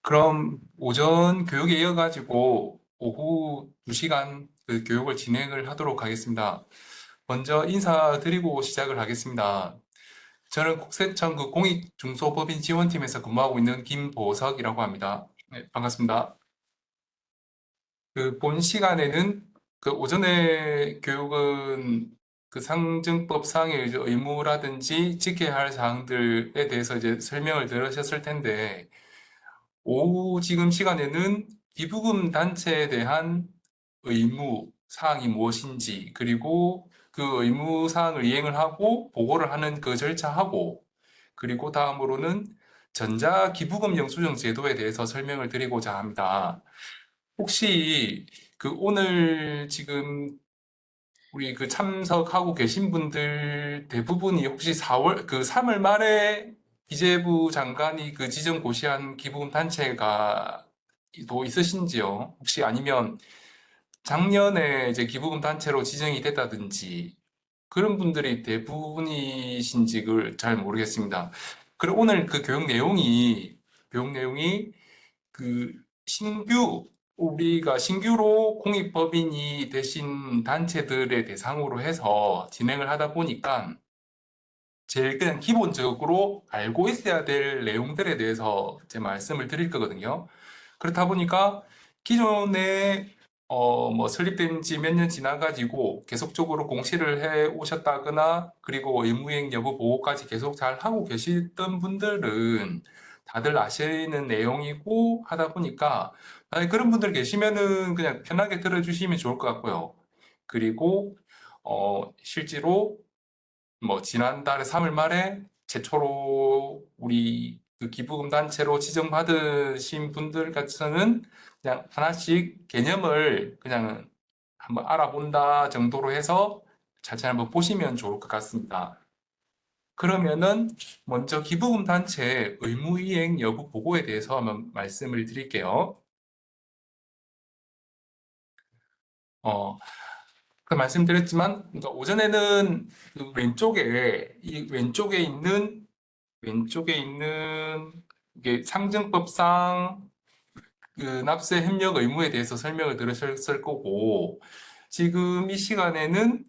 그럼 오전 교육에 이어가지고 오후 2시간 그 교육을 진행을 하도록 하겠습니다. 먼저 인사드리고 시작을 하겠습니다. 저는 국세청 그 공익중소법인 지원팀에서 근무하고 있는 김보석이라고 합니다. 네, 반갑습니다. 그 본 시간에는 그 오전에 교육은 그 상증법상의 이제 의무라든지 지켜야 할 사항들에 대해서 이제 설명을 들으셨을 텐데 오후 지금 시간에는 기부금 단체에 대한 의무 사항이 무엇인지, 그리고 그 의무 사항을 이행을 하고 보고를 하는 그 절차하고, 그리고 다음으로는 전자기부금 영수증 제도에 대해서 설명을 드리고자 합니다. 혹시 그 오늘 지금 우리 그 참석하고 계신 분들 대부분이 혹시 3월 말에 기재부 장관이 그 지정 고시한 기부금 단체가 또 있으신지요? 혹시 아니면 작년에 이제 기부금 단체로 지정이 됐다든지 그런 분들이 대부분이신지 그걸 잘 모르겠습니다. 그리고 오늘 그 교육 내용이 그 우리가 신규로 공익법인이 되신 단체들의 대상으로 해서 진행을 하다 보니까 제일 그냥 기본적으로 알고 있어야 될 내용들에 대해서 제 말씀을 드릴 거거든요. 그렇다 보니까 기존에 뭐 설립된 지 몇 년 지나가지고 계속적으로 공시를 해 오셨다거나 그리고 의무이행 여부 보고까지 계속 잘 하고 계시던 분들은 다들 아시는 내용이고 하다 보니까 만약에 그런 분들 계시면은 그냥 편하게 들어주시면 좋을 것 같고요. 그리고 실제로 뭐 지난달에 3월 말에 최초로 우리 그 기부금 단체로 지정받으신 분들 같아서는 그냥 하나씩 개념을 그냥 한번 알아본다 정도로 해서 차차 한번 보시면 좋을 것 같습니다. 그러면은 먼저 기부금 단체 의무이행 여부 보고에 대해서 한번 말씀을 드릴게요. 어, 그 말씀드렸지만 그러니까 오전에는 그 왼쪽에 있는 이게 상증법상 그 납세 협력 의무에 대해서 설명을 들으셨을 거고, 지금 이 시간에는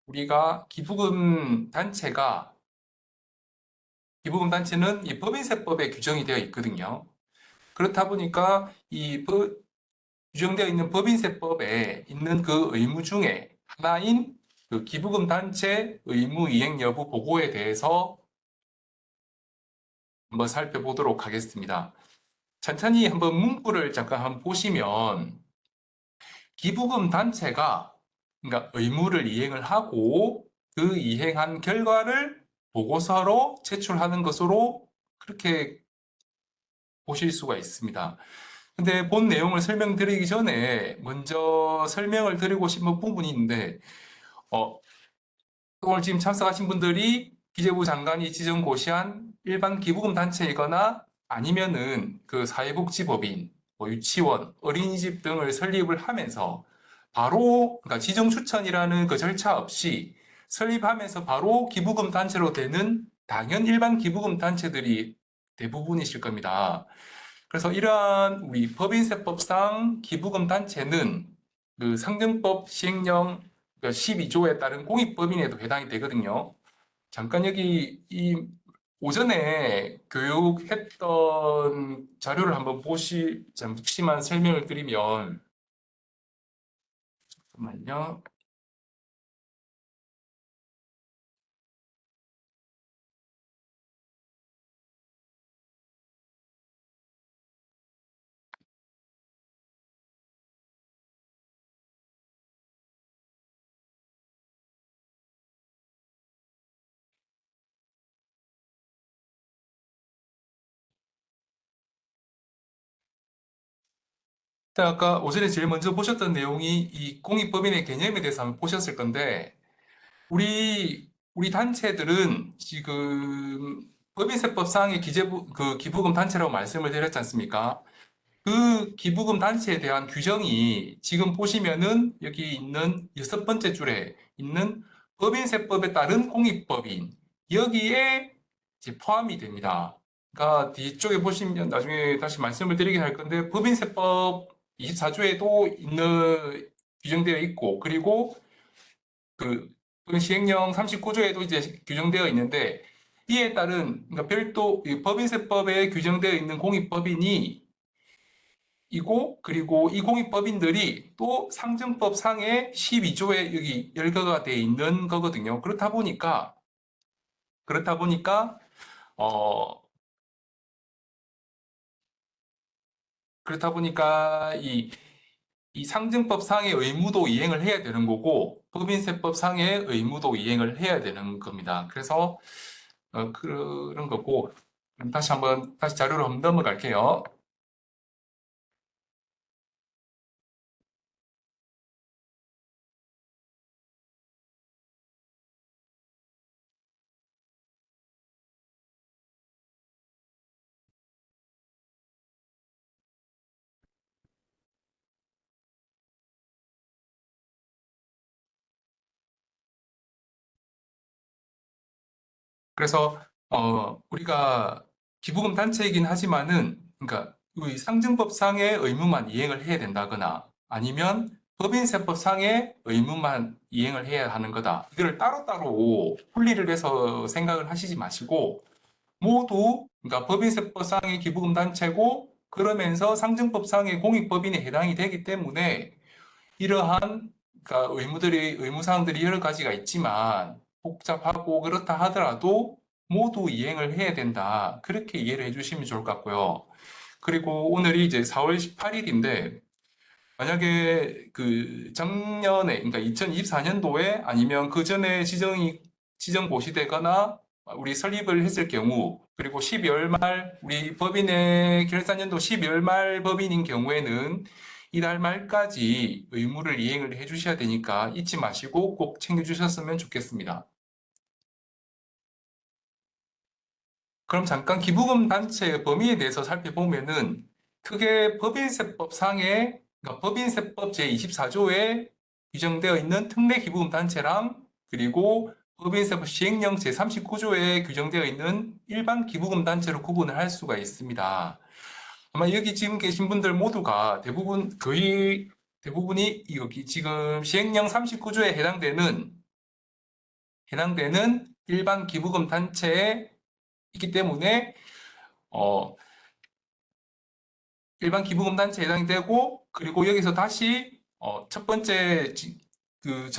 우리가 기부금 단체는 이 법인세법에 규정이 되어 있거든요. 그렇다 보니까 규정되어 있는 법인세법에 있는 그 의무 중에 하나인 그 기부금 단체 의무 이행 여부 보고에 대해서 한번 살펴보도록 하겠습니다. 천천히 한번 문구를 잠깐 한번 보시면 기부금 단체가 그러니까 의무를 이행을 하고 그 이행한 결과를 보고서로 제출하는 것으로 그렇게 보실 수가 있습니다. 근데 본 내용을 설명드리기 전에 먼저 설명을 드리고 싶은 부분이 있는데 어, 오늘 지금 참석하신 분들이 기재부 장관이 지정 고시한 일반 기부금 단체이거나 아니면은 그 사회복지법인, 뭐 유치원, 어린이집 등을 설립을 하면서 바로 그러니까 지정 추천이라는 그 절차 없이 설립하면서 바로 기부금 단체로 되는 당연 일반 기부금 단체들이 대부분이실 겁니다. 그래서 이러한 우리 법인세법상 기부금 단체는 그 상정법 시행령 12조에 따른 공익법인에도 해당이 되거든요. 잠깐 여기 이 오전에 교육했던 자료를 한번 잠시만 설명을 드리면, 잠깐만요. 아까 오전에 제일 먼저 보셨던 내용이 이 공익법인의 개념에 대해서 한번 보셨을 건데, 우리 단체들은 지금 법인세법상의 그 기부금 단체라고 말씀을 드렸지 않습니까? 그 기부금 단체에 대한 규정이 지금 보시면은 여기 있는 6번째 줄에 있는 법인세법에 따른 공익법인 여기에 이제 포함이 됩니다. 뒤쪽에 보시면 나중에 다시 말씀을 드리긴 할 건데 법인세법 24조에도 있는 규정되어 있고 그리고 그 시행령 39조에도 이제 규정되어 있는데 이에 따른 그러니까 별도 이 법인세법에 규정되어 있는 공익법인이 이고 그리고 이 공익법인들이 또 상증법 상의 12조에 여기 열거가 되어 있는 거거든요. 그렇다 보니까 어 그렇다 보니까 이 상증법 상의 의무도 이행을 해야 되는 거고 법인세법 상의 의무도 이행을 해야 되는 겁니다. 그래서 그런 거고 그럼 다시 자료로 한번 넘어갈게요. 그래서 우리가 기부금 단체이긴 하지만은 그러니까 이 상증법상의 의무만 이행을 해야 된다거나 아니면 법인세법상의 의무만 이행을 해야 하는 거다. 이걸 따로따로 분리를 해서 생각을 하시지 마시고 모두 그러니까 법인세법상의 기부금 단체고 그러면서 상증법상의 공익법인에 해당이 되기 때문에 이러한 그러니까 의무사항들이 여러 가지가 있지만 복잡하고 그렇다 하더라도 모두 이행을 해야 된다. 그렇게 이해를 해주시면 좋을 것 같고요. 그리고 오늘이 이제 4월 18일인데 만약에 그 작년에 그러니까 2024년도에 아니면 그 전에 지정 고시되거나 우리 설립을 했을 경우 그리고 12월 말 우리 법인의 결산년도 12월 말 법인인 경우에는 이달 말까지 의무를 이행을 해 주셔야 되니까 잊지 마시고 꼭 챙겨 주셨으면 좋겠습니다. 그럼 잠깐 기부금 단체의 범위에 대해서 살펴보면은 크게 법인세법상의 그러니까 법인세법 제24조에 규정되어 있는 특례 기부금 단체랑 그리고 법인세법 시행령 제39조에 규정되어 있는 일반 기부금 단체로 구분을 할 수가 있습니다. 아마 여기 지금 계신 분들 모두가 거의 대부분이 여기 지금 시행령 39조에 해당되는 일반 기부금 단체에 있기 때문에 어, 일반 기부금 단체에 해당이 되고 그리고 여기서 다시 첫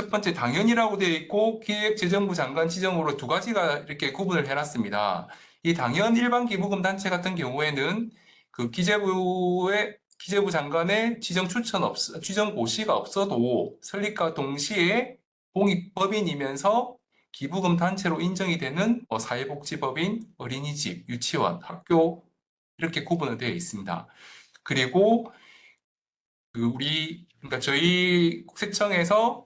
번째 당연이라고 되어 있고 기획재정부 장관 지정으로 두 가지가 이렇게 구분을 해놨습니다. 이 당연 일반 기부금 단체 같은 경우에는 그 기재부 장관의 지정 고시가 없어도 설립과 동시에 공익법인이면서 기부금 단체로 인정이 되는 사회복지법인, 어린이집, 유치원, 학교 이렇게 구분을 되어 있습니다. 그리고 그러니까 저희 국세청에서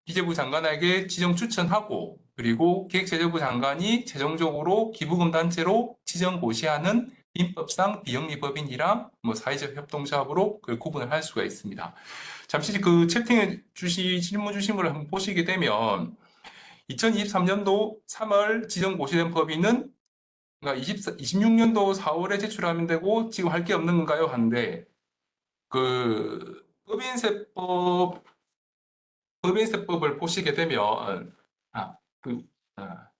기재부 장관에게 지정 추천하고 그리고 기획재정부 장관이 최종적으로 기부금 단체로 지정 고시하는 민법상 비영리법인이랑 사회적 협동조합으로 그 구분을 할 수가 있습니다. 잠시 그 질문 주신 걸 한번 보시게 되면 2023년도 3월 지정 고시된 법인은 그러니까 26년도 4월에 제출하면 되고 지금 할 게 없는 건가요? 하는데 그 법인세법을 보시게 되면 아, 그, 아,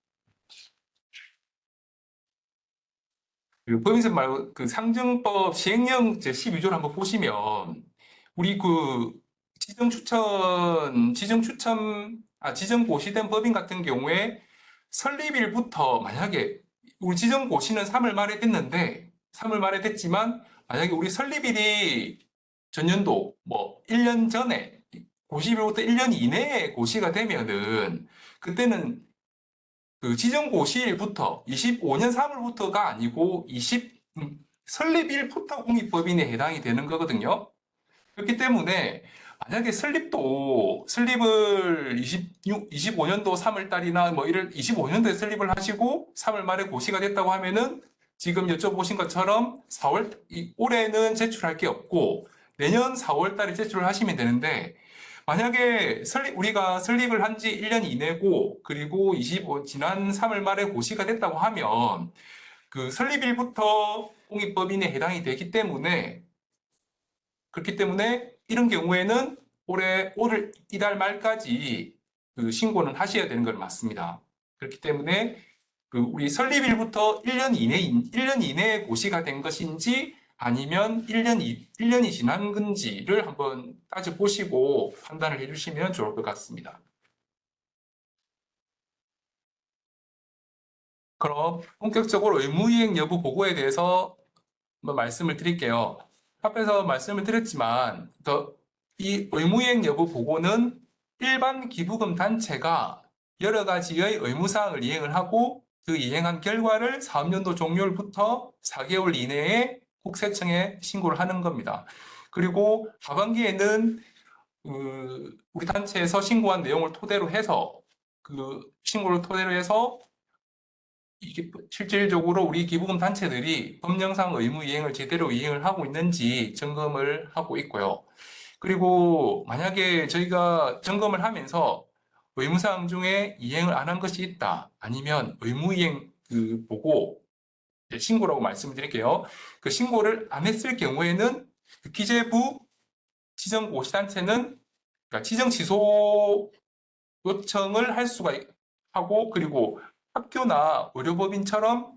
그 법인세 말고 그 상증법 시행령 제12조를 한번 보시면 우리 그 지정 고시된 법인 같은 경우에 설립일부터 만약에 우리 지정 고시는 3월 말에 됐는데 3월 말에 됐지만 만약에 우리 설립일이 전년도 뭐 1년 전에 고시일부터 1년 이내에 고시가 되면은 그때는 그 지정 고시일부터 25년 3월부터가 아니고 설립일부터 공익법인에 해당이 되는 거거든요. 그렇기 때문에 만약에 설립을 25년도 3월 달이나 뭐 이럴 25년도에 설립을 하시고 3월 말에 고시가 됐다고 하면은 지금 여쭤보신 것처럼 올해는 제출할 게 없고 내년 4월 달에 제출을 하시면 되는데 만약에 우리가 설립을 한 지 1년 이내고 그리고 지난 3월 말에 고시가 됐다고 하면 그 설립일부터 공익법인에 해당이 되기 때문에 그렇기 때문에 이런 경우에는 올 이달 말까지 그 신고는 하셔야 되는 걸 맞습니다. 그렇기 때문에 그 우리 설립일부터 1년 이내에 고시가 된 것인지 아니면 1년이 지난 건지를 한번 따져보시고 판단을 해주시면 좋을 것 같습니다. 그럼 본격적으로 의무이행 여부 보고에 대해서 한번 말씀을 드릴게요. 앞에서 말씀을 드렸지만 이 의무이행 여부 보고는 일반 기부금 단체가 여러 가지의 의무사항을 이행을 하고 그 이행한 결과를 사업년도 종료일부터 4개월 이내에 국세청에 신고를 하는 겁니다. 그리고 하반기에는 우리 단체에서 신고한 내용을 토대로 해서 그 신고를 토대로 해서 이게 실질적으로 우리 기부금 단체들이 법령상 의무 이행을 제대로 이행을 하고 있는지 점검을 하고 있고요. 그리고 만약에 저희가 점검을 하면서 의무사항 중에 이행을 안 한 것이 있다. 아니면 의무이행 그 보고 신고라고 말씀을 드릴게요. 그 신고를 안 했을 경우에는 그 기재부 지정고시단체는 그러니까 지정 취소 요청을 할 수가 하고 그리고 학교나 의료법인처럼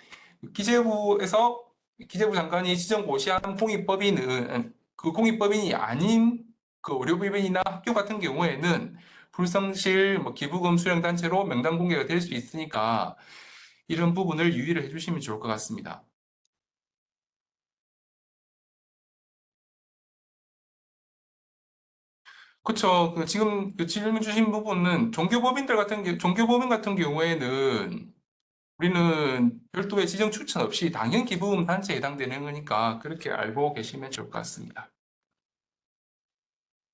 기재부에서 기재부 장관이 지정 고시한 공익법인은 그 공익법인이 아닌 그 의료법인이나 학교 같은 경우에는 불성실 기부금 수령 단체로 명단 공개가 될 수 있으니까 이런 부분을 유의를 해주시면 좋을 것 같습니다. 그렇죠. 지금 질문 주신 부분은 종교법인 같은 경우에는 우리는 별도의 지정 추천 없이 당연 기부금 단체에 해당되는 거니까 그렇게 알고 계시면 좋을 것 같습니다.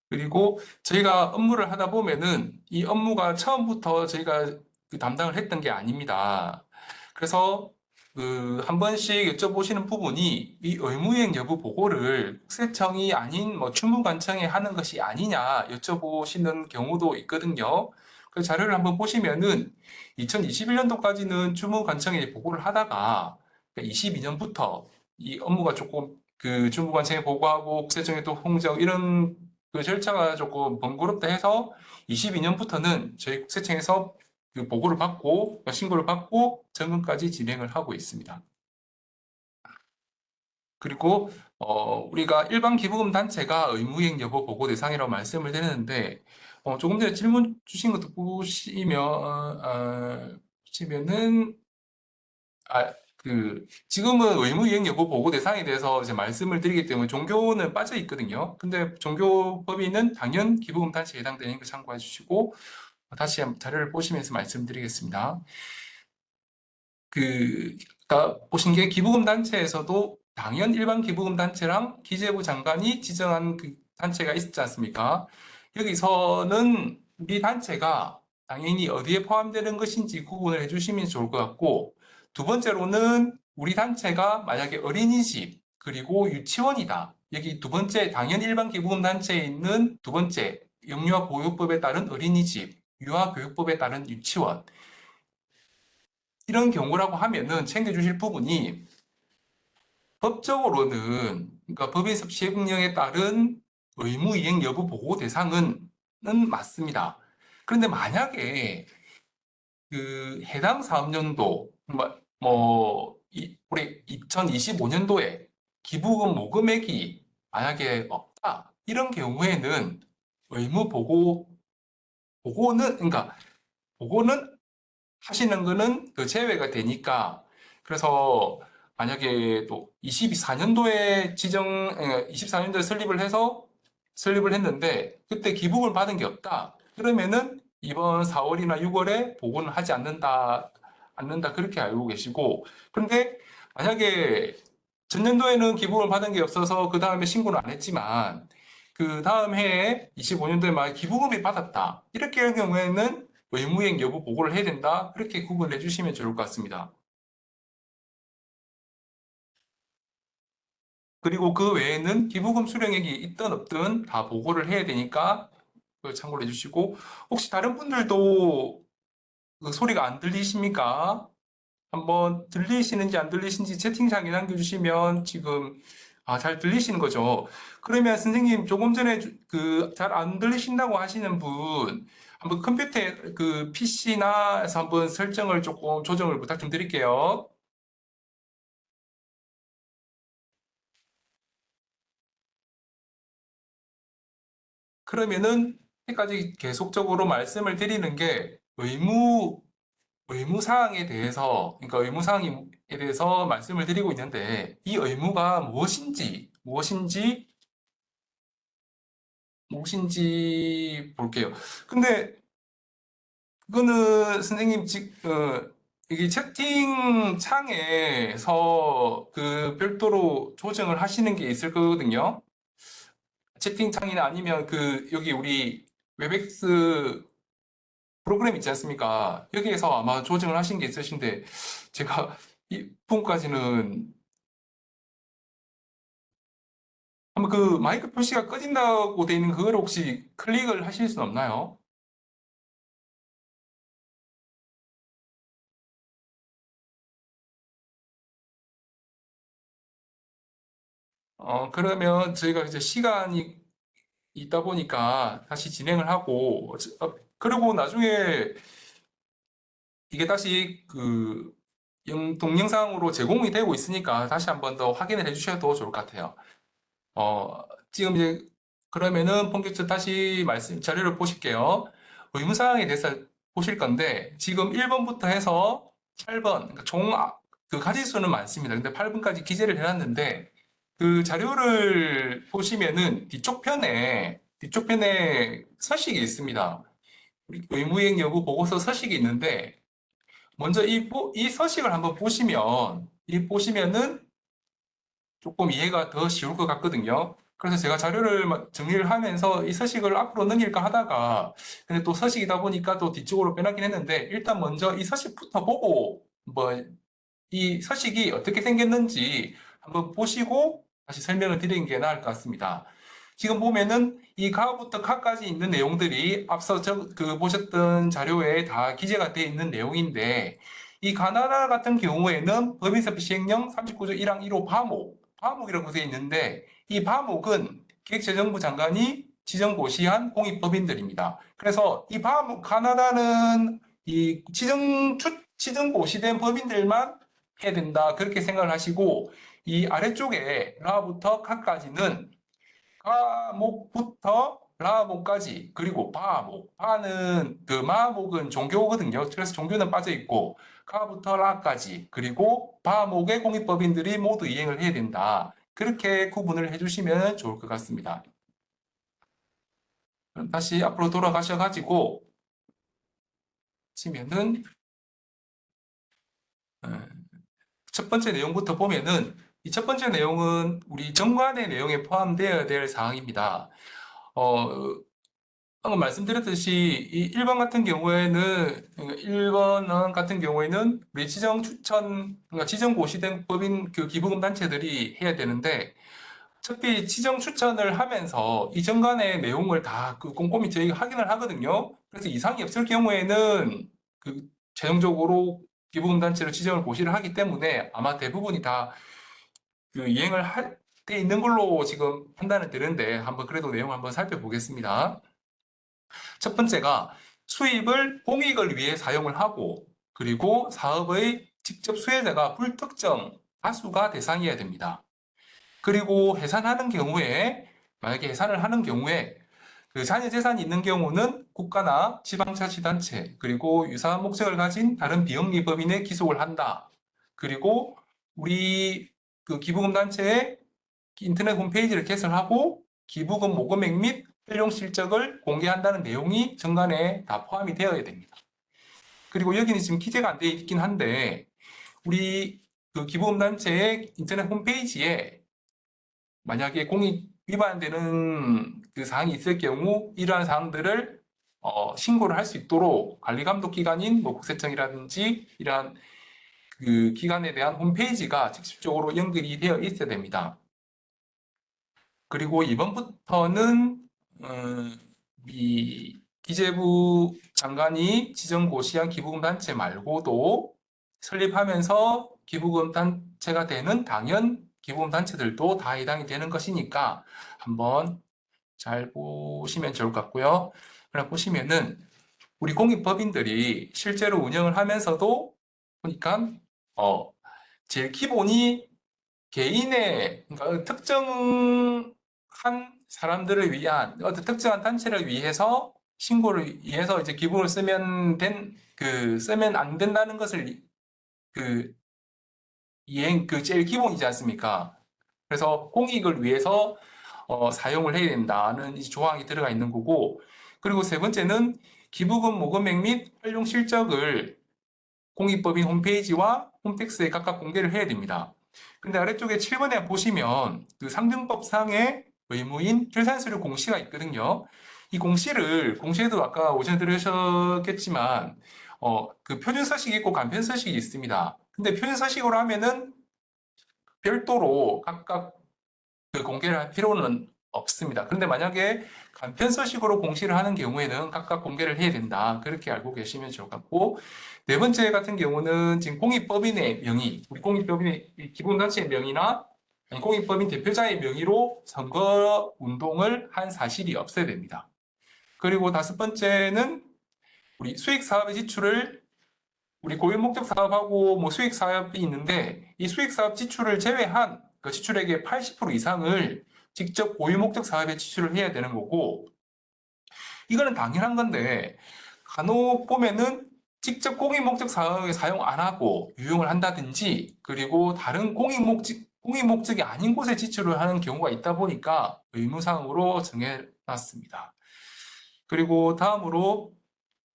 그리고 저희가 업무를 하다 보면은 이 업무가 처음부터 저희가 담당을 했던 게 아닙니다. 그래서 한 번씩 여쭤보시는 부분이 이 의무이행 여부 보고를 국세청이 아닌 주무관청에 하는 것이 아니냐 여쭤보시는 경우도 있거든요. 그 자료를 한번 보시면은 2021년도까지는 주무관청에 보고를 하다가 22년부터 이 업무가 조금 그 주무관청에 보고하고 국세청에 또 홍정 이런 그 절차가 조금 번거롭다 해서 22년부터는 저희 국세청에서 그 보고를 받고 신고를 받고 점검까지 진행을 하고 있습니다. 그리고 우리가 일반 기부금 단체가 의무이행 여부 보고 대상이라고 말씀을 드렸는데 조금 전에 질문 주신 것도 보시면은 지금은 의무이행 여부 보고 대상에 대해서 이제 말씀을 드리기 때문에 종교는 빠져 있거든요. 근데 종교법인은 당연 기부금 단체에 해당되는 거 참고해 주시고 다시 한번 자료를 보시면서 말씀드리겠습니다. 아까 보신 게 기부금 단체에서도 당연 일반 기부금 단체랑 기재부 장관이 지정한 그 단체가 있지 않습니까? 여기서는 우리 단체가 당연히 어디에 포함되는 것인지 구분을 해주시면 좋을 것 같고 두 번째로는 우리 단체가 만약에 어린이집 그리고 유치원이다. 여기 두 번째 당연 일반 기부금 단체에 있는 두 번째 영유아 보육법에 따른 어린이집, 유아교육법에 따른 유치원 이런 경우라고 하면은 챙겨주실 부분이 법적으로는 그러니까 법인섭 시행령에 따른 의무이행 여부 보고 대상은 맞습니다. 그런데 만약에 그 해당 사업년도 우리 2025년도에 기부금 모금액이 만약에 없다 이런 경우에는 의무 보고는 그러니까 보고는 하시는 거는 그 제외가 되니까 그래서 만약에 또 24년도에 24년도에 설립을 했는데 그때 기부금을 받은 게 없다. 그러면은 이번 4월이나 6월에 보고는 하지 않는다 그렇게 알고 계시고 그런데 만약에 전년도에는 기부금을 받은 게 없어서 그 다음에 신고를 안 했지만 그 다음 해에 25년도에 만약 기부금이 받았다. 이렇게 할 경우에는 의무이행 여부 보고를 해야 된다. 그렇게 구분해 주시면 좋을 것 같습니다. 그리고 그 외에는 기부금 수령액이 있든 없든 다 보고를 해야 되니까 그걸 참고를 해주시고 혹시 다른 분들도 그 소리가 안 들리십니까? 한번 들리시는지 안 들리시는지 채팅창에 남겨주시면 지금 잘 들리시는 거죠. 그러면 선생님 조금 전에 그 잘 안 들리신다고 하시는 분 한번 컴퓨터에 그 PC나에서 한번 설정을 조금 조정을 부탁 좀 드릴게요. 그러면은 여기까지 계속적으로 말씀을 드리는 게 의무사항에 대해서, 그러니까 의무사항에 대해서 말씀을 드리고 있는데, 이 의무가 무엇인지 볼게요. 근데, 그거는 선생님, 이게 채팅창에서 그 별도로 조정을 하시는 게 있을 거거든요. 채팅창이나 아니면 여기 우리 웹엑스 프로그램 있지 않습니까? 여기에서 아마 조정을 하신 게 있으신데, 제가 이 부분까지는 한번 그 마이크 표시가 꺼진다고 되어 있는 그걸 혹시 클릭을 하실 수는 없나요? 그러면 저희가 이제 시간이 있다 보니까 다시 진행을 하고, 그리고 나중에 이게 다시 동영상으로 제공이 되고 있으니까 다시 한번 더 확인을 해주셔도 좋을 것 같아요. 지금 이제 그러면은 본격적으로 다시 자료를 보실게요. 의무사항에 대해서 보실 건데 지금 1번부터 해서 8번 그러니까 그 가지수는 많습니다. 근데 8번까지 기재를 해놨는데 그 자료를 보시면은 뒤쪽 편에 서식이 있습니다. 의무이행 여부 보고서 서식이 있는데 먼저 이 서식을 한번 보시면은 조금 이해가 더 쉬울 것 같거든요. 그래서 제가 자료를 정리를 하면서 이 서식을 앞으로 넘길까 하다가 근데 또 서식이다 보니까 또 뒤쪽으로 빼놨긴 했는데 일단 먼저 이 서식부터 보고 뭐 이 서식이 어떻게 생겼는지 한번 보시고 다시 설명을 드리는 게 나을 것 같습니다. 지금 보면은 이 가부터 가까지 있는 내용들이 앞서 보셨던 자료에 다 기재가 되어 있는 내용인데 이 가나다 같은 경우에는 법인세 시행령 39조 1항 1호 과목이라고 되어 있는데 이 과목은 기획재정부 장관이 지정 고시한 공익법인들입니다. 그래서 이 과목 가나다는 이 지정 고시된 법인들만 해야 된다 그렇게 생각을 하시고 이 아래쪽에 라부터 가까지는 과목부터 라목까지 그리고 바는 그 마목은 종교거든요. 그래서 종교는 빠져 있고 가부터 라까지 그리고 바목의 공익법인들이 모두 이행을 해야 된다. 그렇게 구분을 해주시면 좋을 것 같습니다. 그럼 다시 앞으로 돌아가셔가지고 치면은 어, 첫 번째 내용부터 보면은 이 첫 번째 내용은 우리 정관의 내용에 포함되어야 될 사항입니다. 어, 방금 말씀드렸듯이 이 1번 같은 경우에는 1번 같은 경우에는 우리 지정 추천 그러니까 지정 고시된 법인 그 기부금 단체들이 해야 되는데 어차피 지정 추천을 하면서 이전간의 내용을 다 꼼꼼히 저희가 확인을 하거든요. 그래서 이상이 없을 경우에는 최종적으로 기부금 단체로 지정을 고시를 하기 때문에 아마 대부분이 다 이행을 돼 있는 걸로 지금 판단을 드는데 한번 그래도 내용 한번 살펴보겠습니다. 첫 번째가 수입을 공익을 위해 사용을 하고 그리고 사업의 직접 수혜자가 불특정 다수가 대상이어야 됩니다. 그리고 만약에 해산을 하는 경우에 그 자녀 재산이 있는 경우는 국가나 지방자치단체 그리고 유사한 목적을 가진 다른 비영리 법인에 기속을 한다. 그리고 우리 그 기부금 단체의 인터넷 홈페이지를 개설하고 기부금 모금액 및 활용 실적을 공개한다는 내용이 정관에 다 포함이 되어야 됩니다. 그리고 여기는 지금 기재가 안 되어 있긴 한데 우리 그 기부금 단체의 인터넷 홈페이지에 만약에 공익 위반되는 그 사항이 있을 경우 이러한 사항들을 신고를 할 수 있도록 관리감독기관인 뭐 국세청이라든지 이러한 그 기관에 대한 홈페이지가 직접적으로 연결이 되어 있어야 됩니다. 그리고 이번부터는 이 기재부 장관이 지정 고시한 기부금 단체 말고도 설립하면서 기부금 단체가 되는 당연 기부금 단체들도 다 해당이 되는 것이니까 한번 잘 보시면 좋을 것 같고요. 그럼 보시면은 우리 공익법인들이 실제로 운영을 하면서도 보니까 제일 기본이 개인의 그러니까 특정한 사람들을 위한 어떤 특정한 단체를 위해서 신고를 위해서 이제 기부를 쓰면 안 된다는 것을 그 제일 기본이지 않습니까? 그래서 공익을 위해서 사용을 해야 된다는 조항이 들어가 있는 거고, 그리고 세 번째는 기부금 모금액 및 활용 실적을 공익법인 홈페이지와 홈택스에 각각 공개를 해야 됩니다. 근데 아래쪽에 7번에 보시면 그 상증법상의 의무인 결산서류 공시가 있거든요. 이 공시에도 아까 오전에 들으셨겠지만, 그 표준서식이 있고 간편서식이 있습니다. 근데 표준서식으로 하면은 별도로 각각 그 공개를 할 필요는 없습니다. 그런데 만약에 간편서식으로 공시를 하는 경우에는 각각 공개를 해야 된다. 그렇게 알고 계시면 좋을 것 같고, 네 번째 같은 경우는 지금 공익법인의 명의, 우리 공익법인의 기본단체의 명의나 공익법인 대표자의 명의로 선거 운동을 한 사실이 없어야 됩니다. 그리고 다섯 번째는 우리 수익 사업의 지출을 우리 고유 목적 사업하고 뭐 수익 사업이 있는데 이 수익 사업 지출을 제외한 그 지출액의 80% 이상을 직접 고유 목적 사업에 지출을 해야 되는 거고, 이거는 당연한 건데 간혹 보면은 직접 공익 목적 사업에 사용 안 하고 유용을 한다든지, 그리고 다른 공익 목적이 아닌 곳에 지출을 하는 경우가 있다 보니까 의무사항으로 정해놨습니다. 그리고 다음으로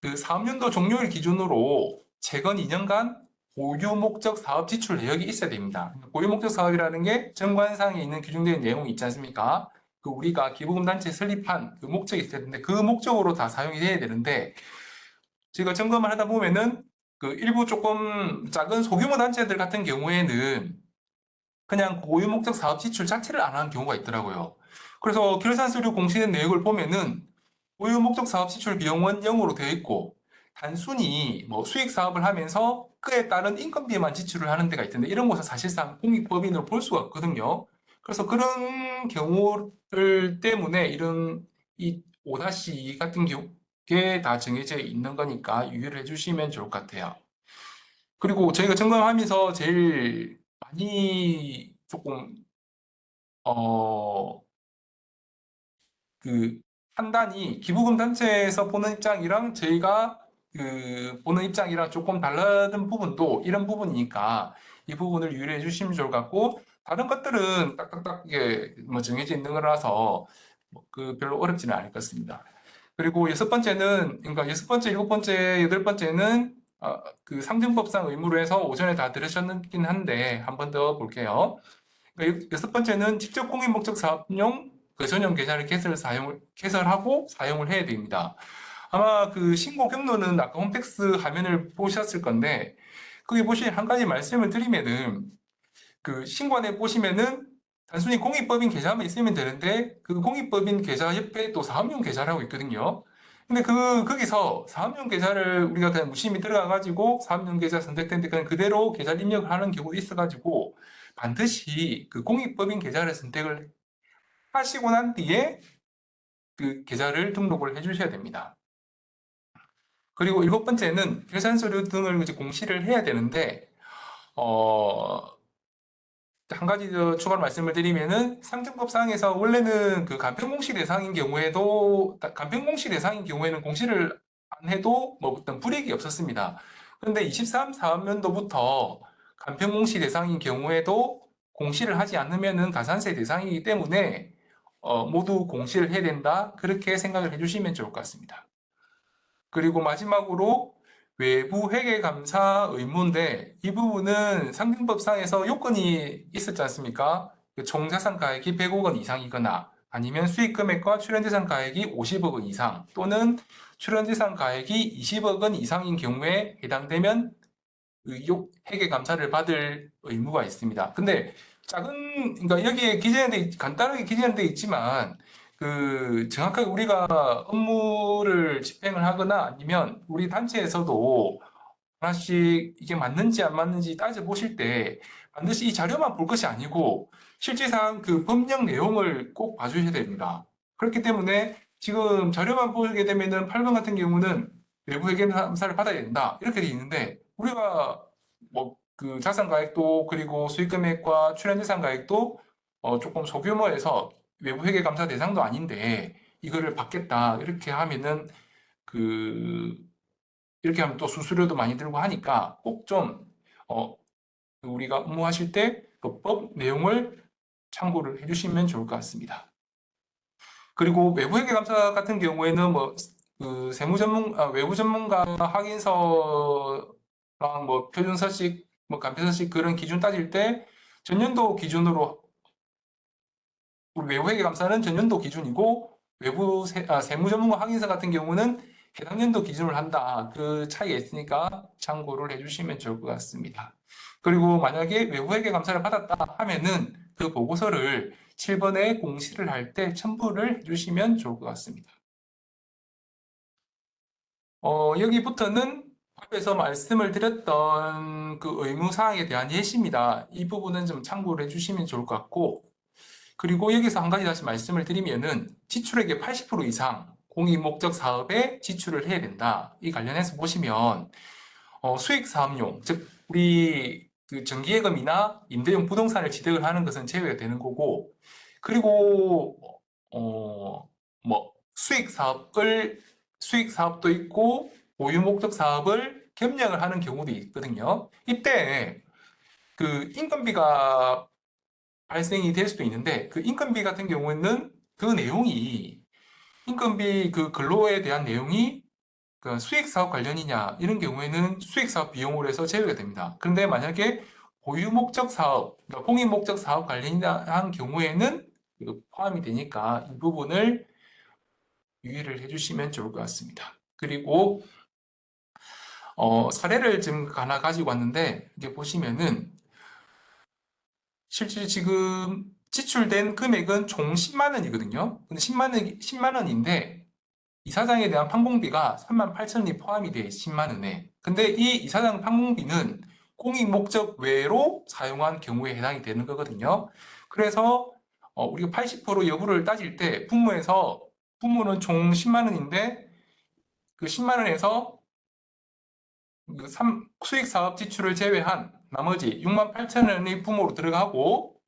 그 사업연도 종료일 기준으로 최근 2년간 고유 목적 사업 지출 내역이 있어야 됩니다. 고유 목적 사업이라는 게 정관상에 있는 규정된 내용이 있지 않습니까? 그 우리가 기부금 단체 설립한 그 목적이 있어야 되는데 그 목적으로 다 사용이 돼야 되는데, 제가 점검을 하다 보면은 그 일부 조금 작은 소규모 단체들 같은 경우에는 그냥 고유 목적 사업 지출 자체를 안 하는 경우가 있더라고요. 그래서 결산서류 공시된 내역을 보면은 고유 목적 사업 지출 비용은 0으로 되어 있고, 단순히 뭐 수익 사업을 하면서 그에 따른 인건비만 지출을 하는 데가 있던데, 이런 것은 사실상 공익법인으로 볼 수가 없거든요. 그래서 그런 경우들 때문에 이런 이 5-2 같은 경우에 다 정해져 있는 거니까 유의를 해주시면 좋을 것 같아요. 그리고 저희가 점검하면서 제일 많이 조금 어 그 판단이 기부금 단체에서 보는 입장이랑 저희가 그 보는 입장이랑 조금 다른 부분도 이런 부분이니까 이 부분을 유의해 주시면 좋을 것 같고, 다른 것들은 딱딱딱 이게 뭐 정해져 있는 거라서 뭐그 별로 어렵지는 않을 것 같습니다. 그리고 여섯 번째는, 그러니까 여섯 번째, 일곱 번째, 여덟 번째는 그 상증법상 의무로 해서 오전에 다 들으셨긴 한데 한 번 더 볼게요. 그러니까 여섯 번째는 직접 공익 목적 사업용 그 전용 계좌를 개설하고 사용을 해야 됩니다. 아마 그 신고 경로는 아까 홈택스 화면을 보셨을 건데, 거기 보시면 한 가지 말씀을 드리면은 그 신고안에 보시면은 단순히 공익법인 계좌만 있으면 되는데 그 공익법인 계좌 옆에 또 사업용 계좌라고 있거든요. 근데 거기서 사업용 계좌를 우리가 그냥 무심히 들어가가지고 사업용 계좌 선택된 데 그냥 그대로 계좌를 입력을 하는 경우도 있어가지고, 반드시 그 공익법인 계좌를 선택을 하시고 난 뒤에 그 계좌를 등록을 해 주셔야 됩니다. 그리고 일곱 번째는 결산 서류 등을 이제 공시를 해야 되는데, 어, 한 가지 더 추가로 말씀을 드리면은 상증법상에서 원래는 그 간편공시 대상인 경우에도 간편공시 대상인 경우에는 공시를 안 해도 뭐 어떤 불이익이 없었습니다. 그런데 23 사업년도부터 간편공시 대상인 경우에도 공시를 하지 않으면은 가산세 대상이기 때문에 모두 공시를 해야 된다. 그렇게 생각을 해주시면 좋을 것 같습니다. 그리고 마지막으로 외부 회계감사 의무인데, 이 부분은 상증법상에서 요건이 있었지 않습니까? 그 총자산 가액이 100억 원 이상이거나 아니면 수익금액과 출연재산 가액이 50억 원 이상 또는 출연재산 가액이 20억 원 이상인 경우에 해당되면 회계감사를 받을 의무가 있습니다. 근데 그러니까 여기에 간단하게 기재는 돼 있지만, 그 정확하게 우리가 업무를 집행을 하거나 아니면 우리 단체에서도 하나씩 이게 맞는지 안 맞는지 따져보실 때 반드시 이 자료만 볼 것이 아니고 실질상 그 법령 내용을 꼭 봐주셔야 됩니다. 그렇기 때문에 지금 자료만 보게 되면은 8번 같은 경우는 외부 회계감사를 받아야 된다 이렇게 돼 있는데 우리가 뭐 그 자산가액도 그리고 수익금액과 출연재산가액도 조금 소규모에서 외부 회계감사 대상도 아닌데 이거를 받겠다 이렇게 하면은 그 이렇게 하면 또 수수료도 많이 들고 하니까 꼭 좀 우리가 업무하실 때 그 법 내용을 참고를 해주시면 좋을 것 같습니다. 그리고 외부회계 감사 같은 경우에는 뭐 그 외부 전문가 확인서랑 뭐 표준서식, 뭐 간편서식 그런 기준 따질 때 전년도 기준으로 우리 외부회계 감사는 전년도 기준이고 세무 전문가 확인서 같은 경우는 해당 연도 기준을 한다. 그 차이가 있으니까 참고를 해주시면 좋을 것 같습니다. 그리고 만약에 외부회계 감사를 받았다 하면은 그 보고서를 7번에 공시를 할 때 첨부를 해주시면 좋을 것 같습니다. 여기부터는 앞에서 말씀을 드렸던 그 의무사항에 대한 예시입니다. 이 부분은 좀 참고를 해주시면 좋을 것 같고, 그리고 여기서 한 가지 다시 말씀을 드리면은 지출액의 80% 이상 공익 목적 사업에 지출을 해야 된다. 이 관련해서 보시면 수익 사업용, 즉 우리 그 정기예금이나 임대용 부동산을 취득을 하는 것은 제외가 되는 거고, 그리고 뭐 수익 사업도 있고 보유 목적 사업을 겸용을 하는 경우도 있거든요. 이때 그 인건비가 발생이 될 수도 있는데 그 인건비 같은 경우에는 그 내용이 인건비 그 근로에 대한 내용이 그 수익 사업 관련이냐 이런 경우에는 수익 사업 비용으로 해서 제외가 됩니다. 그런데 만약에 보유 목적 사업, 그러니까 공익 목적 사업 관련이냐 한 경우에는 포함이 되니까 이 부분을 유의를 해주시면 좋을 것 같습니다. 그리고 사례를 지금 하나 가지고 왔는데 이게 보시면은 실제 지금 지출된 금액은 총 10만 원이거든요. 근데 10만 원인데 이사장에 대한 판공비가 3만 8천 원이 포함이 돼 10만 원에. 근데 이 이사장 판공비는 공익 목적 외로 사용한 경우에 해당이 되는 거거든요. 그래서 우리가 80% 여부를 따질 때 부모는 총 10만 원인데 그 10만 원에서 그 수익 사업 지출을 제외한 나머지 6만 8천 원이 부모로 들어가고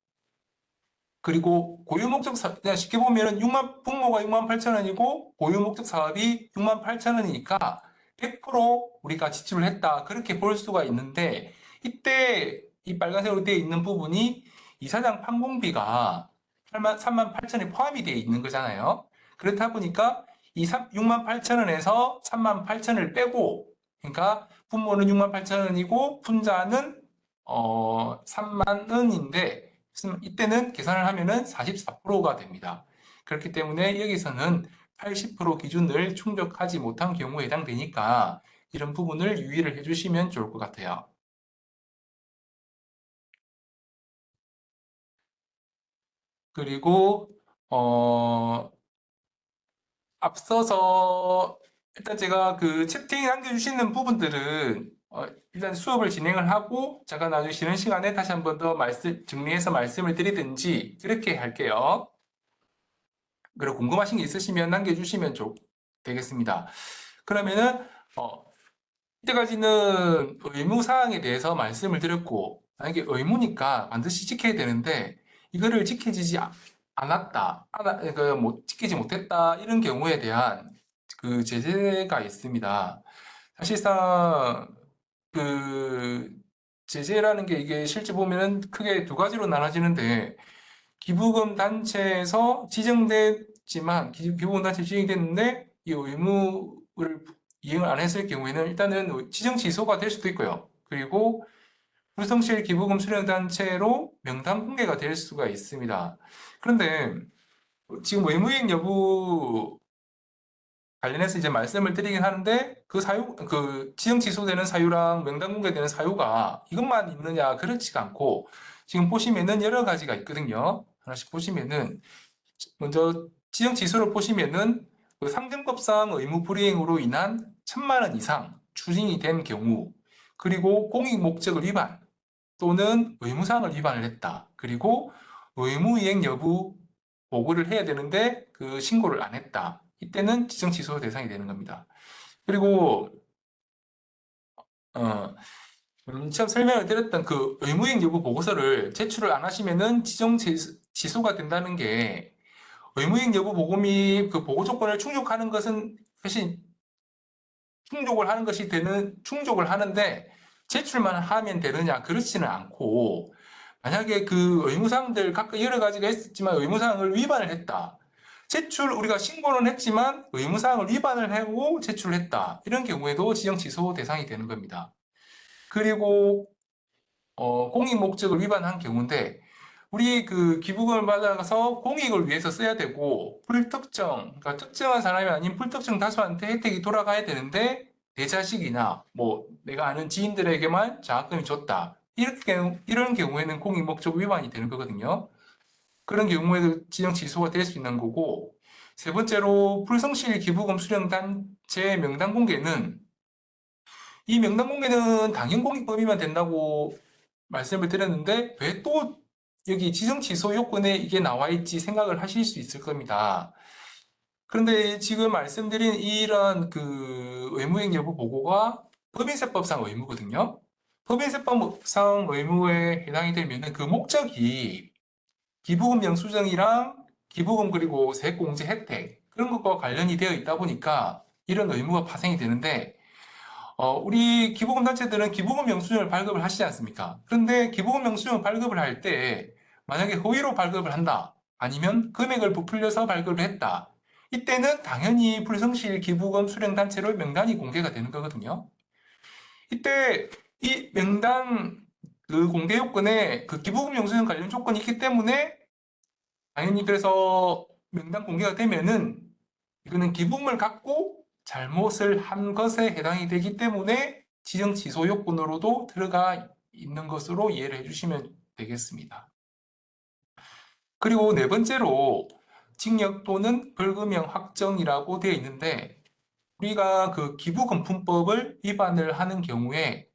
그리고 고유 목적 사업, 그냥 쉽게 보면은 분모가 6만 8천 원이고 고유 목적 사업이 6만 8천 원이니까 100% 우리가 지출을 했다. 그렇게 볼 수가 있는데 이때 이 빨간색으로 되어 있는 부분이 이사장 판공비가 3만 8천 원이 포함이 되어 있는 거잖아요. 그렇다 보니까 이 6만 8천 원에서 3만 8천 원을 빼고 그러니까 분모는 6만 8천 원이고 분자는 3만 원인데 이때는 계산을 하면은 44%가 됩니다. 그렇기 때문에 여기서는 80% 기준을 충족하지 못한 경우에 해당되니까 이런 부분을 유의를 해주시면 좋을 것 같아요. 그리고 앞서서 일단 제가 그 채팅 남겨주시는 부분들은 일단 수업을 진행을 하고 제가 나중에 쉬는 시간에 다시 한 번 더 정리해서 말씀을 드리든지 그렇게 할게요. 그리고 궁금하신 게 있으시면 남겨주시면 되겠습니다. 그러면은 이때까지는 의무사항에 대해서 말씀을 드렸고 만약에 의무니까 반드시 지켜야 되는데 이거를 않았다, 지키지 못했다 이런 경우에 대한 그 제재가 있습니다. 사실상 그 제재라는 게 이게 실제 보면은 크게 두 가지로 나눠지는데 기부금 단체에서 지정됐지만 기부금 단체 지정이 됐는데 이 의무를 이행을 안 했을 경우에는 일단은 지정 취소가 될 수도 있고요. 그리고 불성실 기부금 수령 단체로 명단 공개가 될 수가 있습니다. 그런데 지금 의무이행 여부 관련해서 이제 말씀을 드리긴 하는데 그 지정 취소되는 사유랑 명단 공개되는 사유가 이것만 있느냐 그렇지가 않고 지금 보시면은 여러 가지가 있거든요. 하나씩 보시면은 먼저 지정 지수를 보시면은 그 상정법상 의무 불이행으로 인한 1,000만 원 이상 추징이 된 경우 그리고 공익 목적을 위반 또는 의무사항을 위반을 했다. 그리고 의무이행 여부 보고를 해야 되는데 그 신고를 안 했다. 이때는 지정 취소 대상이 되는 겁니다. 그리고 처음 설명을 드렸던 그 의무이행 여부 보고서를 제출을 안 하시면은 지정 취소가 된다는 게 의무이행 여부 보고 및 그 보고 조건을 충족하는 것은 사실 충족을 하는데 제출만 하면 되느냐? 그렇지는 않고, 만약에 그 의무사항들 각각 여러 가지가 있었지만 의무사항을 위반을 했다. 우리가 신고는 했지만 의무사항을 위반을 하고 제출을 했다. 이런 경우에도 지정 취소 대상이 되는 겁니다. 그리고 공익 목적을 위반한 경우인데, 우리 그 기부금을 받아서 공익을 위해서 써야 되고, 그러니까 특정한 사람이 아닌 불특정 다수한테 혜택이 돌아가야 되는데, 내 자식이나 뭐 내가 아는 지인들에게만 장학금이 줬다. 이런 경우에는 공익 목적 위반이 되는 거거든요. 그런 경우에도 지정 취소가 될 수 있는 거고, 세 번째로 불성실 기부금 수령단체 명단 공개는, 이 명단 공개는 당연공익법이면 된다고 말씀을 드렸는데 왜 또 여기 지정 취소 요건에 이게 나와 있지 생각을 하실 수 있을 겁니다. 그런데 지금 말씀드린 이런 그 의무행 여부 보고가 법인세법상 의무거든요. 법인세법상 의무에 해당이 되면은 그 목적이 기부금 영수증이랑 기부금 그리고 세액공제 혜택 그런 것과 관련이 되어 있다 보니까 이런 의무가 파생이 되는데 우리 기부금 단체들은 기부금 영수증을 발급을 하시지 않습니까? 그런데 기부금 영수증을 발급을 할 때 만약에 허위로 발급을 한다. 아니면 금액을 부풀려서 발급을 했다. 이때는 당연히 불성실 기부금 수령 단체로 명단이 공개가 되는 거거든요. 이때 이 명단 그 공개 요건에 그 기부금 영수증 관련 조건이 있기 때문에 당연히 그래서 명단 공개가 되면은 이거는 기부금을 갖고 잘못을 한 것에 해당이 되기 때문에 지정 취소 요건으로도 들어가 있는 것으로 이해를 해주시면 되겠습니다. 그리고 네 번째로 징역 또는 벌금형 확정이라고 되어 있는데 우리가 그 기부금품법을 위반을 하는 경우에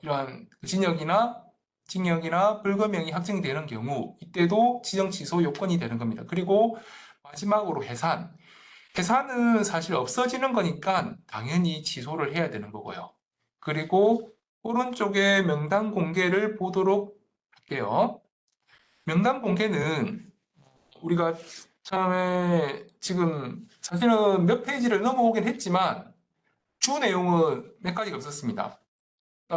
이러한 징역이나 벌금형이 확정이 되는 경우 이때도 지정 취소 요건이 되는 겁니다. 그리고 마지막으로 해산은 사실 없어지는 거니까 당연히 취소를 해야 되는 거고요. 그리고 오른쪽에 명단 공개를 보도록 할게요. 명단 공개는 우리가 처음에 지금 사실은 몇 페이지를 넘어오긴 했지만 주 내용은 몇 가지가 없었습니다.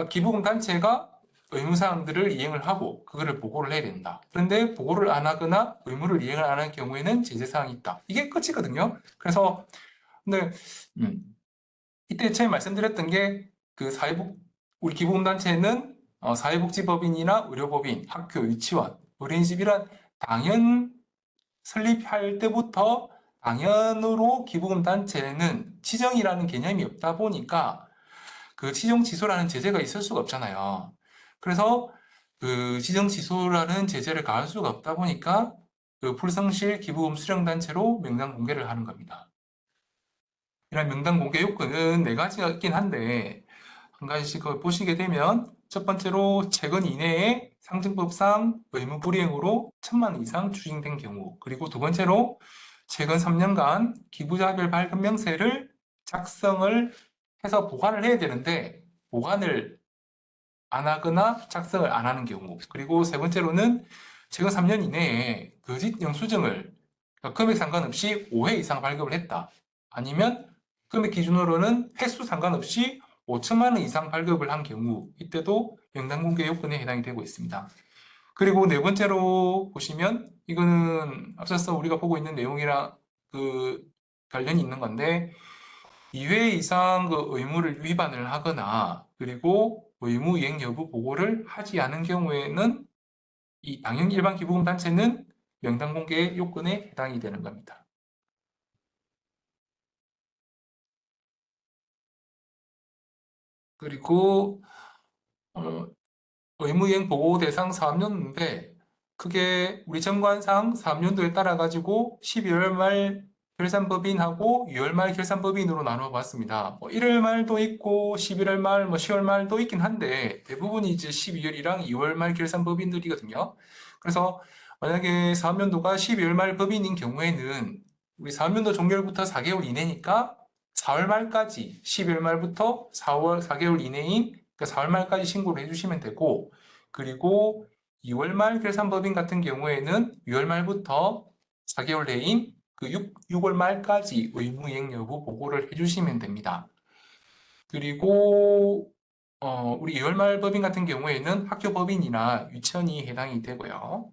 기부금 단체가 의무사항들을 이행을 하고 그거를 보고를 해야 된다. 그런데 보고를 안 하거나 의무를 이행을 안 하는 경우에는 제재사항이 있다. 이게 끝이거든요. 그래서 근데 이때 처음에 말씀드렸던 게 그 우리 기부금단체는 사회복지법인이나 의료법인, 학교, 유치원, 어린이집 이런 당연 설립할 때부터 당연으로 기부금단체는 지정이라는 개념이 없다 보니까 그 지정 취소라는 제재가 있을 수가 없잖아요. 그래서 그 지정 취소라는 제재를 가할 수가 없다 보니까 그 불성실 기부금 수령단체로 명단 공개를 하는 겁니다. 이런 명단 공개 요건은 네 가지가 있긴 한데 한 가지씩 보시게 되면 첫 번째로 최근 이내에 상증법상 의무 불이행으로 1,000만 원 이상 추징된 경우 그리고 두 번째로 최근 3년간 기부자별 발급 명세를 작성을 해서 보관을 해야 되는데 보관을 안 하거나 작성을 안 하는 경우 그리고 세 번째로는 최근 3년 이내에 거짓 영수증을 그러니까 금액 상관없이 5회 이상 발급을 했다. 아니면 금액 기준으로는 횟수 상관없이 5천만 원 이상 발급을 한 경우 이때도 명단 공개 요건에 해당이 되고 있습니다. 그리고 네 번째로 보시면 이거는 앞서서 우리가 보고 있는 내용이랑 그 관련이 있는 건데 2회 이상 그 의무를 위반을 하거나 그리고 의무 이행 여부 보고를 하지 않은 경우에는 이 당연 일반 기부금 단체는 명단 공개 요건에 해당이 되는 겁니다. 그리고 의무이행 보고 대상 사업연도인데 그게 우리 정관상 사업연도에 따라 가지고 12월 말 결산법인하고 6월 말 결산법인으로 나눠 봤습니다. 1월 말도 있고 11월 말, 10월 말도 있긴 한데 대부분이 이제 12월이랑 2월 말 결산법인들이거든요. 그래서 만약에 사업연도가 12월 말 법인인 경우에는 우리 사업연도 종결부터 4개월 이내니까 4월 말까지 12월 말부터 4월 4개월 이내인 그러니까 4월 말까지 신고를 해주시면 되고 그리고 2월 말 결산법인 같은 경우에는 6월 말부터 4개월 내인 그 6월 말까지 의무이행 여부 보고를 해주시면 됩니다. 그리고 우리 2월 말 법인 같은 경우에는 학교 법인이나 유치원이 해당이 되고요.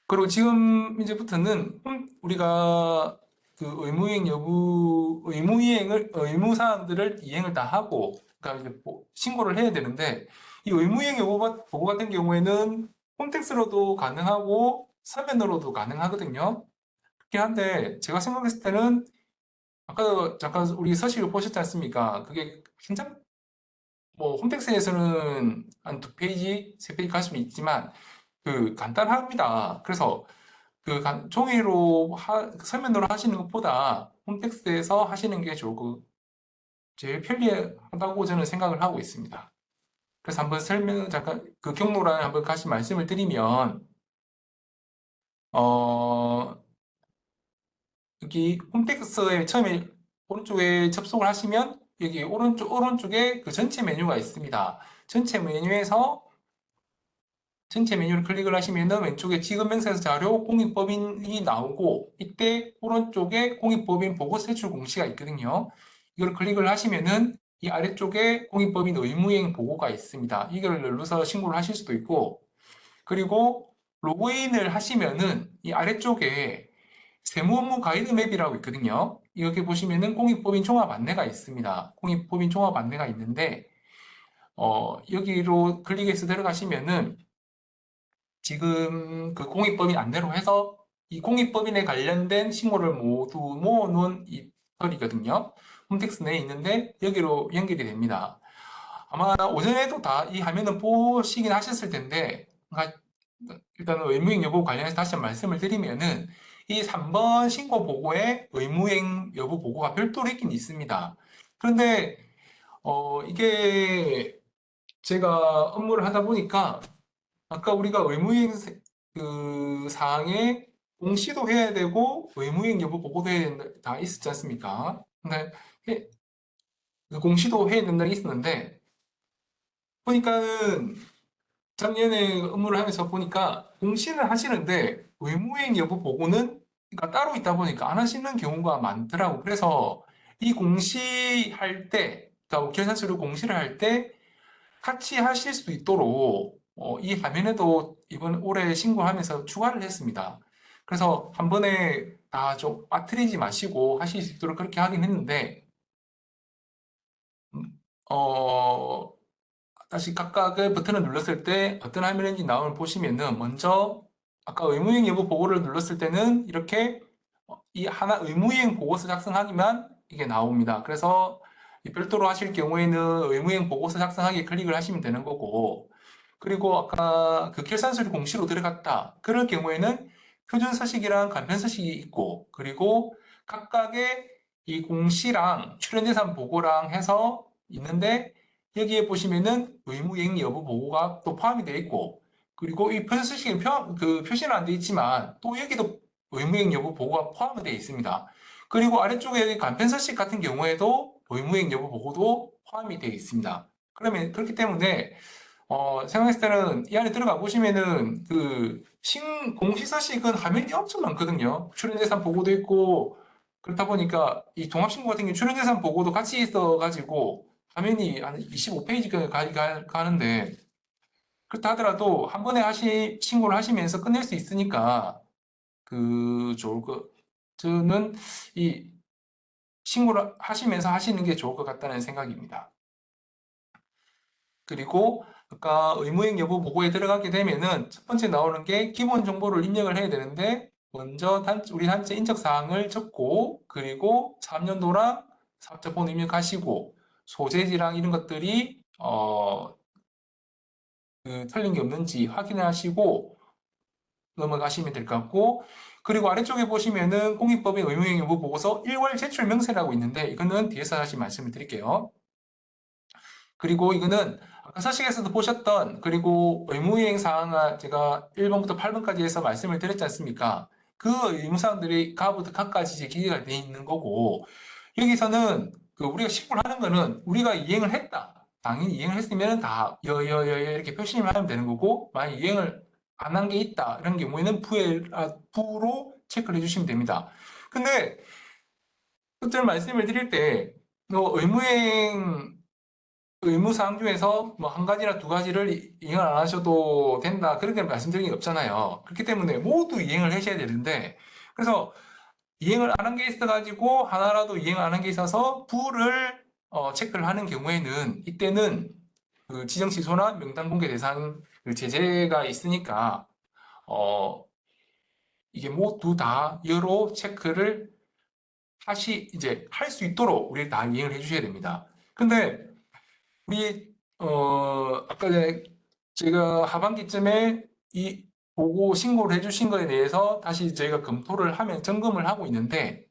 그리고 지금 이제부터는 우리가 그 의무이행 여부, 의무사항들을 이행을 다 하고, 그러니까 이제 신고를 해야 되는데, 이 의무이행 여부 보고 같은 경우에는 홈택스로도 가능하고, 서면으로도 가능하거든요. 그렇긴 한데, 제가 생각했을 때는, 아까 잠깐 우리 서식을 보셨지 않습니까? 그게 한참, 홈택스에서는 한 2페이지, 3페이지 갈 수는 있지만, 간단합니다. 그래서 종이로 서면으로 하시는 것보다 홈택스에서 하시는 게 제일 편리하다고 저는 생각을 하고 있습니다. 그래서 한번 잠깐 그 경로를 한번 다시 말씀을 드리면 어, 여기 홈택스에 처음에 오른쪽에 접속을 하시면 여기 오른쪽에 그 전체 메뉴가 있습니다. 전체 메뉴를 클릭을 하시면 왼쪽에 지급명세서 자료 공익법인이 나오고 이때 오른쪽에 공익법인 보고 제출 공시가 있거든요. 이걸 클릭을 하시면은 이 아래쪽에 공익법인 의무이행 보고가 있습니다. 이걸 눌러서 신고를 하실 수도 있고 그리고 로그인을 하시면은 이 아래쪽에 세무업무 가이드 맵이라고 있거든요. 여기 보시면은 공익법인 종합 안내가 있습니다. 공익법인 종합 안내가 있는데 여기로 클릭해서 들어가시면은 지금 그 공익법인 안내로 해서 이 공익법인에 관련된 신고를 모두 모아놓은 이 털이거든요. 홈택스 내에 있는데 여기로 연결이 됩니다. 아마 오전에도 다 이 화면을 보시긴 하셨을 텐데 일단 의무행 여부 관련해서 다시 한번 말씀을 드리면은 이 3번 신고 보고에 의무행 여부 보고가 별도로 있긴 있습니다. 그런데 이게 제가 업무를 하다 보니까 아까 우리가 의무이행 사항에 공시도 해야 되고 의무이행 여부 보고도 해야 된다 다 있었지 않습니까? 근데 그 공시도 해야 된다는 게 있었는데 보니까는 작년에 업무를 하면서 보니까 공시는 하시는데 의무이행 여부 보고는 그러니까 따로 있다 보니까 안 하시는 경우가 많더라고. 그래서 이 공시할 때, 그러니까 결산서류 공시를 할 때 같이 하실 수 있도록 이 화면에도 이번 올해 신고하면서 추가를 했습니다. 그래서 한 번에 다 좀 빠뜨리지 마시고 하실 수 있도록 그렇게 하긴 했는데 음, 어, 다시 각각의 버튼을 눌렀을 때 어떤 화면인지 나오는 보시면은 먼저 아까 의무이행 여부 보고를 눌렀을 때는 이렇게 이 하나 의무이행 보고서 작성하기만 이게 나옵니다. 그래서 별도로 하실 경우에는 의무이행 보고서 작성하기 클릭을 하시면 되는 거고 그리고 아까 그 결산서류 공시로 들어갔다. 그럴 경우에는 표준서식이랑 간편서식이 있고 그리고 각각의 이 공시랑 출연재산 보고랑 해서 있는데 여기에 보시면은 의무이행 여부 보고가 또 포함이 되어 있고 그리고 이 표준서식은 표시는 안 되어 있지만 또 여기도 의무이행 여부 보고가 포함되어 있습니다. 그리고 아래쪽에 여기 간편서식 같은 경우에도 의무이행 여부 보고도 포함이 되어 있습니다. 그러면 그렇기 때문에 생각했을 때는 이 안에 들어가 보시면은 공시서식은 화면이 엄청 많거든요. 출연재산 보고도 있고 그렇다 보니까 이 종합신고 같은 경우 출연재산 보고도 같이 있어가지고 화면이 한 25페이지까지 가는데 그렇다 하더라도 한 번에 신고를 하시면서 끝낼 수 있으니까 좋을 것 저는 이 신고를 하시면서 하시는 게 좋을 것 같다는 생각입니다. 그리고 아까 의무행 여부 보고에 들어가게 되면은 첫 번째 나오는 게 기본 정보를 입력을 해야 되는데 먼저 우리 단체 인적 사항을 적고 그리고 3년도랑 사업자 번호 입력하시고 소재지랑 이런 것들이 틀린 게 없는지 확인을 하시고 넘어가시면 될 것 같고, 그리고 아래쪽에 보시면은 공익법인 의무행위 여부 보고서 1월 제출 명세라고 있는데 이거는 뒤에서 다시 말씀을 드릴게요. 그리고 이거는 아까 서식에서도 보셨던, 그리고 의무이행 사항을 제가 1번부터 8번까지 해서 말씀을 드렸지 않습니까? 그 의무사항들이 가부터 각까지 이제 기재가 되어 있는 거고, 여기서는 그 우리가 신고를 하는 거는 우리가 이행을 했다, 당연히 이행을 했으면 다 여여여 이렇게 표시를 하면 되는 거고, 만약 이행을 안 한 게 있다 이런 경우에는 부로 체크를 해주시면 됩니다. 근데 그때 말씀을 드릴 때 의무행 의무사항 중에서 뭐 한 가지나 두 가지를 이행을 안 하셔도 된다, 그렇게 말씀드린 게 없잖아요. 그렇기 때문에 모두 이행을 하셔야 되는데, 그래서 이행을 안 한 게 있어가지고 하나라도 이행 안 한 게 있어서 부를 체크를 하는 경우에는, 이때는 그 지정 취소나 명단 공개 대상 그 제재가 있으니까 이게 모두 다 여로 체크를 다시 이제 할 수 있도록 우리 다 이행을 해주셔야 됩니다. 근데 우리 아까 전에 제가 하반기쯤에 이 보고 신고를 해주신 거에 대해서 다시 저희가 검토를 하면 점검을 하고 있는데,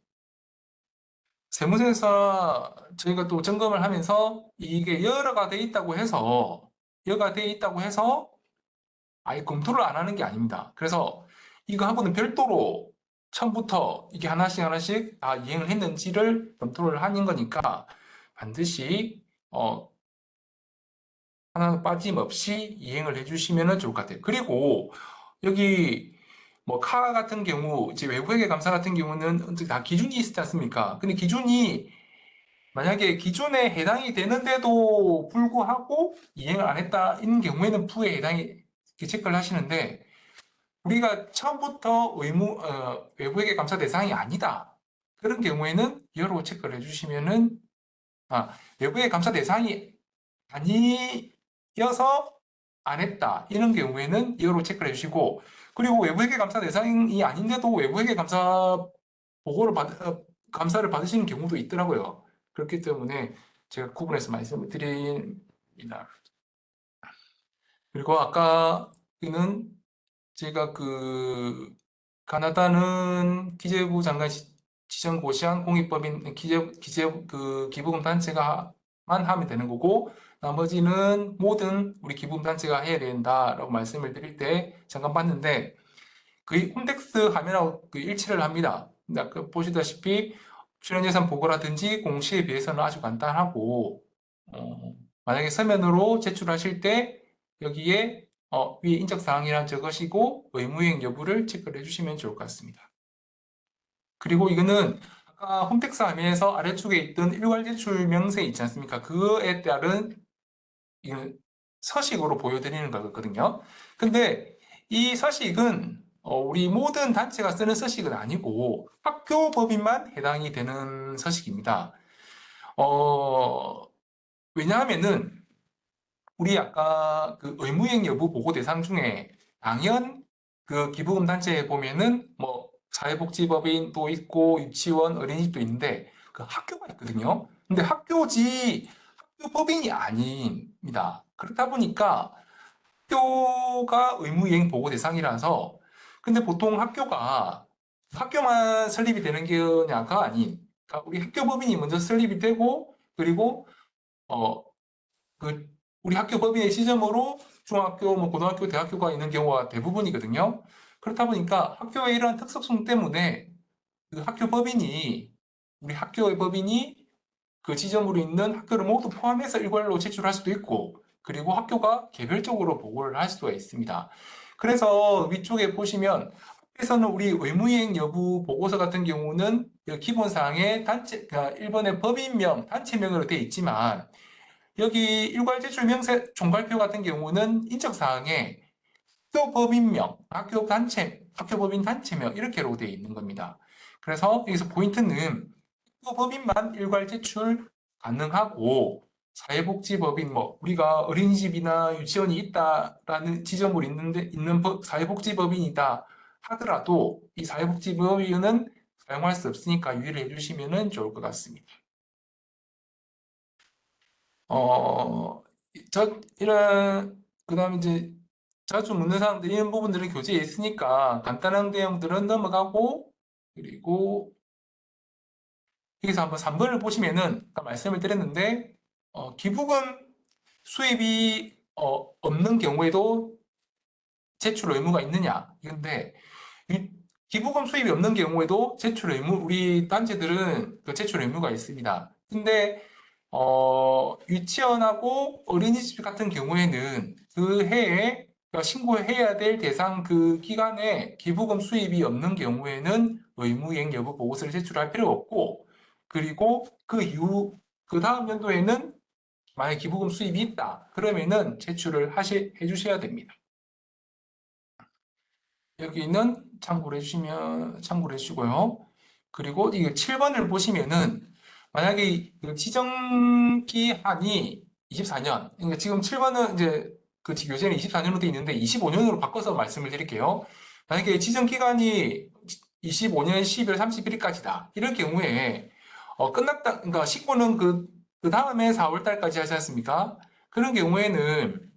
세무서에서 저희가 또 점검을 하면서 이게 여러가 돼 있다고 해서 아예 검토를 안 하는 게 아닙니다. 그래서 이거하고는 별도로 처음부터 이게 하나씩 하나씩 다 이행을 했는지를 검토를 하는 거니까 반드시 하나 빠짐없이 이행을 해주시면 좋을 것 같아요. 그리고 여기 뭐 카 같은 경우, 이제 외부회계 감사 같은 경우는 다 기준이 있지 않습니까? 근데 기준이 만약에 기준에 해당이 되는데도 불구하고 이행을 안 했다 이런 경우에는 부에 해당이 이렇게 체크를 하시는데, 우리가 처음부터 외부회계 감사 대상이 아니다, 그런 경우에는 여로 체크를 해주시면은, 외부회계 감사 대상이 아니어서 안 했다 이런 경우에는 이거로 체크를 해주시고, 그리고 외부회계 감사 대상이 아닌데도 외부회계 감사 보고를 감사를 받으시는 경우도 있더라고요. 그렇기 때문에 제가 구분해서 말씀을 드립니다. 그리고 아까는 제가 그 가나다는 기재부 장관 지정 고시한 공익법인 그 기부금 단체가만 하면 되는 거고, 나머지는 모든 우리 기부금 단체가 해야 된다라고 말씀을 드릴 때 잠깐 봤는데, 거의 홈택스 화면하고 그 일치를 합니다. 아까 보시다시피 출연예산 보고라든지 공시에 비해서는 아주 간단하고, 만약에 서면으로 제출하실 때 여기에 위에 인적사항이란 적으시고 의무이행 여부를 체크를 해주시면 좋을 것 같습니다. 그리고 이거는 아까 홈택스 화면에서 아래쪽에 있던 일괄 제출 명세 있지 않습니까? 그거에 따른 서식으로 보여드리는 거거든요. 근데 이 서식은 우리 모든 단체가 쓰는 서식은 아니고 학교 법인만 해당이 되는 서식입니다. 왜냐하면은 우리 아까 그 의무이행 여부 보고 대상 중에 당연 그 기부금 단체에 보면은 뭐 사회복지법인도 있고 유치원, 어린이집도 있는데 그 학교가 있거든요. 근데 학교 법인이 아닙니다. 그렇다 보니까 학교가 의무이행 보고 대상이라서, 근데 보통 학교만 설립이 되는 게냐가 아닌, 그러니까 우리 학교 법인이 먼저 설립이 되고, 그리고 어, 그 우리 학교 법인의 시점으로 중학교, 뭐 고등학교, 대학교가 있는 경우가 대부분이거든요. 그렇다 보니까 학교의 이러한 특성성 때문에 그 학교 법인이 우리 학교의 법인이 그 지점으로 있는 학교를 모두 포함해서 일괄로 제출할 수도 있고, 그리고 학교가 개별적으로 보고를 할 수가 있습니다. 그래서 위쪽에 보시면 앞에서는 우리 의무이행 여부 보고서 같은 경우는 기본사항에 단체, 그러니까 1번의 법인명, 단체명으로 되어 있지만, 여기 일괄 제출 명세 총괄표 같은 경우는 인적사항에 학교 법인명, 학교 법인 단체명 이렇게로 되어 있는 겁니다. 그래서 여기서 포인트는 학교 법인만 일괄 제출 가능하고, 사회복지법인, 뭐 우리가 어린이집이나 유치원이 있다라는 지점으로 있는 사회복지법인이다 하더라도 이 사회복지법인은 사용할 수 없으니까 유의를 해주시면 좋을 것 같습니다. 어, 이런, 그 다음에 이제 자주 묻는 사람들이 이런 부분들은 교재에 있으니까 간단한 내용들은 넘어가고, 그리고 여기서 한번 3번을 보시면은 아까 말씀을 드렸는데 기부금 수입이 없는 경우에도 제출 의무가 있느냐 이건데, 기부금 수입이 없는 경우에도 제출 의무, 우리 단체들은 그 제출 의무가 있습니다. 근데 유치원하고 어린이집 같은 경우에는 그 해에 그러니까 신고해야 될 대상 그 기간에 기부금 수입이 없는 경우에는 의무이행 여부 보고서를 제출할 필요가 없고, 그리고 그 이후 그 다음 연도에는 만약 기부금 수입이 있다 그러면은 제출을 해주셔야 됩니다. 여기는 참고를 해주시고요. 그리고 이 7번을 보시면은 만약에 그 지정 기한이 24년, 그러니까 지금 7번은 이제 그 교재는 24년으로 되어 있는데 25년으로 바꿔서 말씀을 드릴게요. 만약에 지정 기간이 25년 12월 31일까지다. 이럴 경우에 끝났다, 그러니까 신고는 그 다음에 4월 달까지 하지 않습니까? 그런 경우에는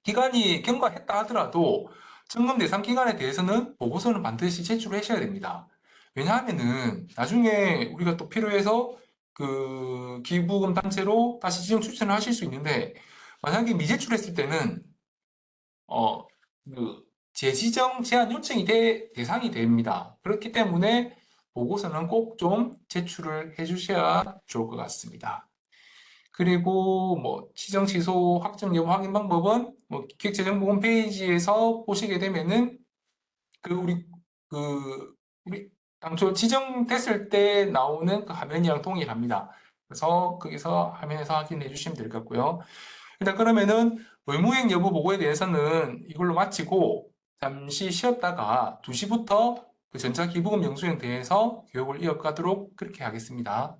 기간이 경과했다 하더라도 점검 대상 기간에 대해서는 보고서는 반드시 제출을 하셔야 됩니다. 왜냐하면은 나중에 우리가 또 필요해서 그 기부금 단체로 다시 지정 추천을 하실 수 있는데, 만약에 미제출했을 때는 그 재지정 제한 요청이 대상이 됩니다. 그렇기 때문에 보고서는 꼭 좀 제출을 해주셔야 좋을 것 같습니다. 그리고 뭐 지정 취소 확정 여부 확인 방법은 뭐 기획재정부 홈페이지에서 보시게 되면은 그 우리 당초 지정됐을 때 나오는 그 화면이랑 동일합니다. 그래서 거기서 화면에서 확인해 주시면 될 것 같고요. 일단 그러면은 의무행 여부 보고에 대해서는 이걸로 마치고 잠시 쉬었다가 2시부터 그 전자 기부금 영수증에 대해서 교육을 이어가도록 그렇게 하겠습니다.